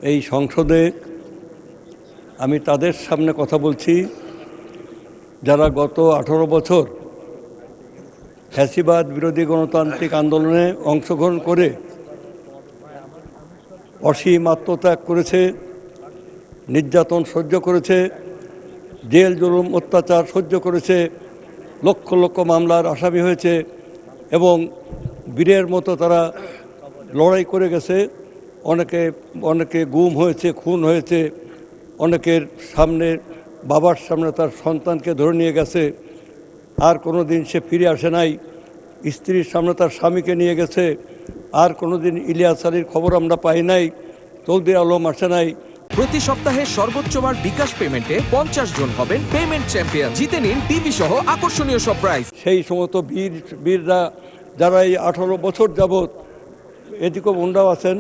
এই সংসদে আমি তাদের সামনে কথা বলছি যারা গত 18 বছর ফ্যাসিবাদ বিরোধী গণতান্ত্রিক আন্দোলনে অংশগ্রহণ করে অসীম আত্মত্যাগ করেছে, নির্যাতন সহ্য করেছে, জেল জুলুম অত্যাচার সহ্য করেছে, লক্ষ লক্ষ মামলার আসামি হয়েছে এবং বীরের মতো তারা লড়াই করে গেছে। অনেকে গুম হয়েছে, খুন হয়েছে, অনেকের সামনে বাবার সামনে তার সন্তানকে ধরে নিয়ে গেছে, আর কোনো দিন সে ফিরে আসে নাই। স্ত্রীর সামনে তার স্বামীকে নিয়ে গেছে, আর কোনো দিন ইলিয়াস আলীর খবর আমরা পাই নাই, তৌদির আলম আসে নাই। প্রতি সপ্তাহে সর্বোচ্চবার বিকাশ পেমেন্টে 50 জন হবেন পেমেন্ট চ্যাম্পিয়ন। জিতে নিন টিভি সহ আকর্ষণীয় সব প্রাইজ। সেই সমস্ত বীররা যারা এই 18 বছর যাবৎ এদিকে বন্ধাও আছেন,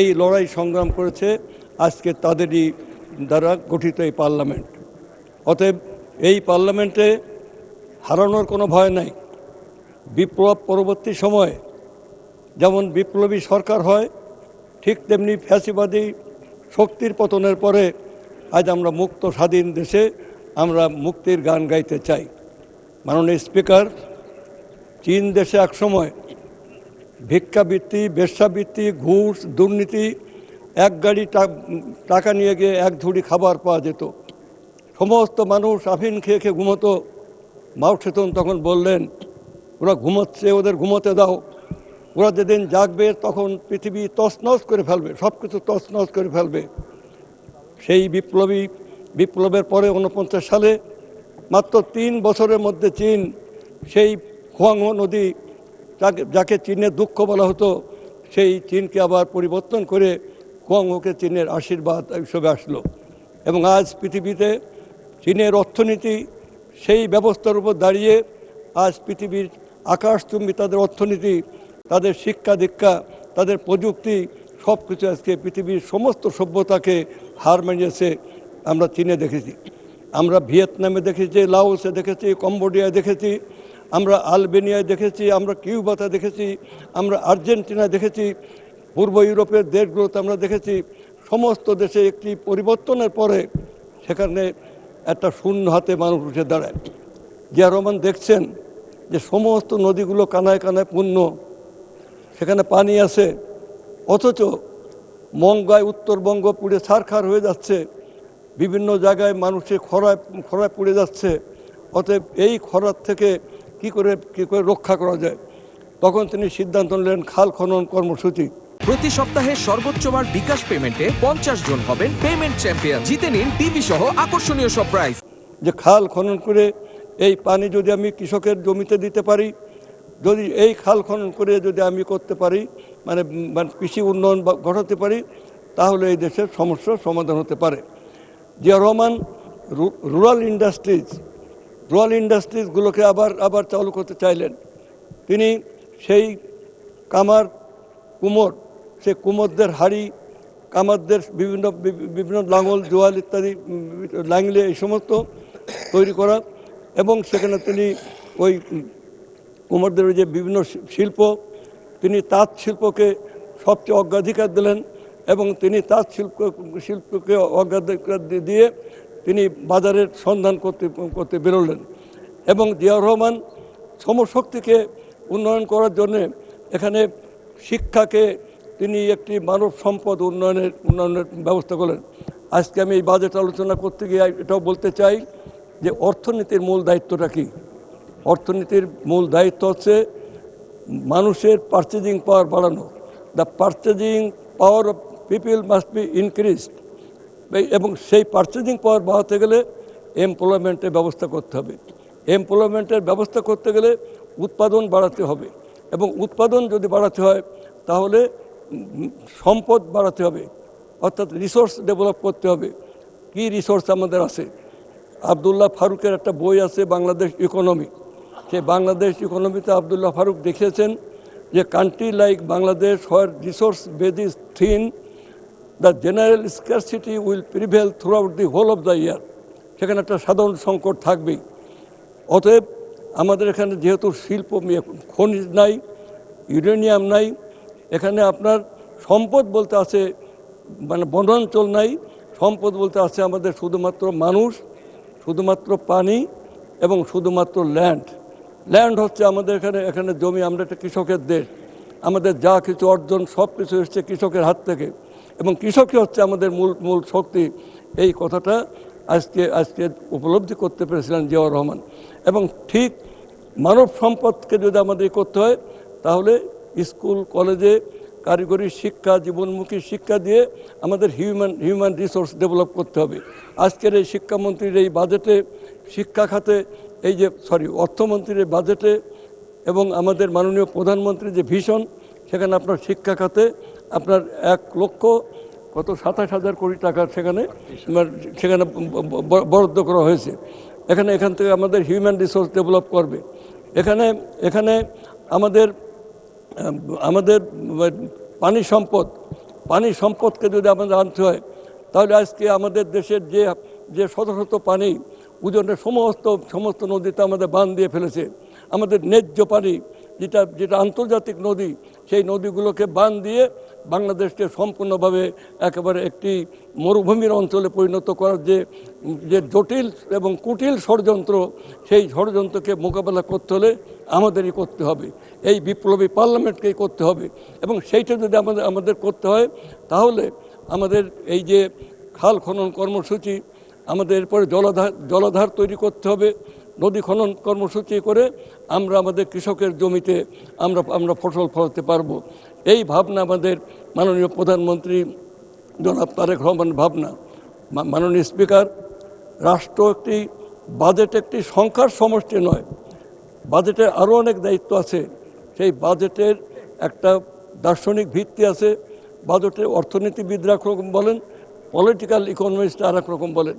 এই লড়াই সংগ্রাম করেছে, আজকে তাদেরই দ্বারা গঠিত এই পার্লামেন্ট। অতএব এই পার্লামেন্টে হারানোর কোনো ভয় নাই। বিপ্লব পরবর্তী সময়ে যেমন বিপ্লবী সরকার হয়, ঠিক তেমনি ফ্যাসিবাদী শক্তির পতনের পরে আজ আমরা মুক্ত স্বাধীন দেশে আমরা মুক্তির গান গাইতে চাই। মাননীয় স্পিকার, চীন দেশে একসময় ভিক্ষাবৃত্তি, বেশ্যাবৃত্তি, ঘুষ, দুর্নীতি, এক গাড়ি টাকা নিয়ে গিয়ে এক ঝুড়ি খাবার পাওয়া যেত। সমস্ত মানুষ আফিন খেয়ে খেয়ে ঘুমতো। মাও সেতুং তখন বললেন, ওরা ঘুমোচ্ছে, ওদের ঘুমোতে দাও, ওরা যেদিন জাগবে তখন পৃথিবী তছনছ করে ফেলবে, সব কিছু তছনছ করে ফেলবে। সেই বিপ্লবের পরে 49 সালে মাত্র 3 বছরের মধ্যে চীন সেই হুয়াংহো নদী, যাকে চীনের দুঃখ বলা হতো, সেই চীনকে আবার পরিবর্তন করে হুয়াংহোকে চীনের আশীর্বাদ হিসেবে আসলো। এবং আজ পৃথিবীতে চীনের অর্থনীতি সেই ব্যবস্থার উপর দাঁড়িয়ে আজ পৃথিবীর আকাশচুম্বী তাদের অর্থনীতি, তাদের শিক্ষা দীক্ষা, তাদের প্রযুক্তি সব কিছু আজকে পৃথিবীর সমস্ত সভ্যতাকে হার মানিয়েছে। আমরা চীনে দেখেছি, আমরা ভিয়েতনামে দেখেছি, লাওসে দেখেছি, কম্বোডিয়ায় দেখেছি, আমরা আলবেনিয়ায় দেখেছি, আমরা কিউবাতে দেখেছি, আমরা আর্জেন্টিনায় দেখেছি, পূর্ব ইউরোপের দেশগুলোতে আমরা দেখেছি। সমস্ত দেশে একটি পরিবর্তনের পরে সেখানে একটা শূন্য হাতে মানুষ উঠে দাঁড়ায়। জিয়া রহমান দেখছেন যে সমস্ত নদীগুলো কানায় কানায় পূর্ণ, সেখানে পানি আছে, অথচ মঙ্গায় উত্তরবঙ্গ পুড়ে ছারখার হয়ে যাচ্ছে, বিভিন্ন জায়গায় মানুষের খরায় পুড়ে যাচ্ছে। অতএব এই খরার থেকে কি করে রক্ষা করা যায়, তখন তিনি সিদ্ধান্ত নিলেন খাল খনন কর্মসূচি। প্রতি সপ্তাহে সর্বোচ্চবার বিকাশ পেমেন্টে 50 জন হবেন পেমেন্ট চ্যাম্পিয়ন। জিতে নিন টিভি সহ আকর্ষণীয় সব প্রাইজ। যে খাল খনন করে এই পানি যদি আমি কৃষকের জমিতে দিতে পারি, যদি এই খাল খনন করে যদি আমি করতে পারি, মানে কৃষি উন্নয়ন ঘটাতে পারি, তাহলে এই দেশের সমস্যার সমাধান হতে পারে। জিয়া রহমান রুরাল ইন্ডাস্ট্রিজগুলোকে আবার চালু করতে চাইলেন। তিনি সেই সেই কুমোরদের হাড়ি, কামারদের বিভিন্ন লাঙল, জোয়াল ইত্যাদি, লাংলে, এই সমস্ত তৈরি করা, এবং সেখানে তিনি ওই কুমোরদের যে বিভিন্ন শিল্প, তিনি তাঁত শিল্পকে সবচেয়ে অগ্রাধিকার দিলেন এবং তিনি তাঁত শিল্পকে অগ্রাধিকার দিয়ে তিনি বাজারের সন্ধান করতে বেরোলেন। এবং জিয়া রহমান শ্রমশক্তিকে উন্নয়ন করার জন্যে এখানে শিক্ষাকে তিনি একটি মানব সম্পদ উন্নয়নের ব্যবস্থা করলেন। আজকে আমি এই বাজেট আলোচনা করতে গিয়ে এটাও বলতে চাই যে অর্থনীতির মূল দায়িত্বটা কী। অর্থনীতির মূল দায়িত্ব হচ্ছে মানুষের পারচেজিং পাওয়ার বাড়ানো। The purchasing power of people must be increased, এবং সেই পারচেজিং পাওয়ার বাড়াতে গেলে এমপ্লয়মেন্টের ব্যবস্থা করতে হবে। এমপ্লয়মেন্টের ব্যবস্থা করতে গেলে উৎপাদন বাড়াতে হবে, এবং উৎপাদন যদি বাড়াতে হয় তাহলে সম্পদ বাড়াতে হবে, অর্থাৎ রিসোর্স ডেভেলপ করতে হবে। কি রিসোর্স আমাদের আছে? আবদুল্লাহ ফারুকের একটা বই আছে, বাংলাদেশ ইকোনমি। সেই বাংলাদেশ ইকোনমিতে আবদুল্লাহ ফারুক দেখিয়েছেন যে country like Bangladesh, where resource base is thin, the general scarcity will prevail throughout the whole of the year. সেখানে একটা সাধারণ সংকট থাকবেই। অতএব আমাদের এখানে যেহেতু শিল্প, খনিজ নাই, ইউরেনিয়াম নাই, এখানে আপনার সম্পদ বলতে আছে মানে বনাঞ্চল নাই, সম্পদ বলতে আছে আমাদের শুধুমাত্র মানুষ, শুধুমাত্র পানি এবং শুধুমাত্র ল্যান্ড। ল্যান্ড হচ্ছে আমাদের এখানে জমি, আমরা একটা কৃষকের দেশ, আমাদের যা কিছু অর্জন সব কিছু এসছে কৃষকের হাত থেকে, এবং কৃষকই হচ্ছে আমাদের মূল মূল শক্তি। এই কথাটা আজকে উপলব্ধি করতে পেরেছিলেন জিয়াউর রহমান। এবং ঠিক মানব সম্পদকে যদি আমাদের করতে হয়, তাহলে স্কুল কলেজে কারিগরি শিক্ষা, জীবনমুখী শিক্ষা দিয়ে আমাদের হিউম্যান রিসোর্স ডেভেলপ করতে হবে। আজকের এই শিক্ষামন্ত্রীর এই বাজেটে শিক্ষা খাতে অর্থমন্ত্রীর এই বাজেটে এবং আমাদের মাননীয় প্রধানমন্ত্রীর যে ভিশন, সেখানে আপনার শিক্ষা খাতে আপনার 1,27,000 কোটি টাকা সেখানে বরাদ্দ করা হয়েছে। এখান থেকে আমাদের হিউম্যান রিসোর্স ডেভেলপ করবে। এখানে আমাদের পানি সম্পদকে যদি আমাদের আনতে হয়, তাহলে আজকে আমাদের দেশের যে শত শত পানি উজনের সমস্ত নদীতে আমাদের বাঁধ দিয়ে ফেলেছে। আমাদের ন্যায্য পানি যেটা আন্তর্জাতিক নদী, সেই নদীগুলোকে বাঁধ দিয়ে বাংলাদেশকে সম্পূর্ণভাবে একেবারে একটি মরুভূমির অঞ্চলে পরিণত করার যে জটিল এবং কুটিল ষড়যন্ত্র, সেই ষড়যন্ত্রকে মোকাবেলা করতে হলে আমাদেরই করতে হবে, এই বিপ্লবী পার্লামেন্টকেই করতে হবে। এবং সেইটা যদি আমাদের করতে হয়, তাহলে আমাদের এই যে খাল খনন কর্মসূচি, আমাদের এরপরে জলাধার তৈরি করতে হবে, নদী খনন কর্মসূচি করে আমরা আমাদের কৃষকের জমিতে আমরা ফসল ফলাতে পারবো। এই ভাবনা আমাদের মাননীয় প্রধানমন্ত্রী জনাব তারেক রহমান ভাবনা। মাননীয় স্পিকার, রাষ্ট্র বাজেট একটি সংখ্যার সমষ্টি নয়, বাজেটের আরও অনেক দায়িত্ব আছে। সেই বাজেটের একটা দার্শনিক ভিত্তি আছে। বাজেটের অর্থনীতিবিদরা একরকম বলেন, পলিটিক্যাল ইকোনমিস্টরা আর এক রকম বলেন।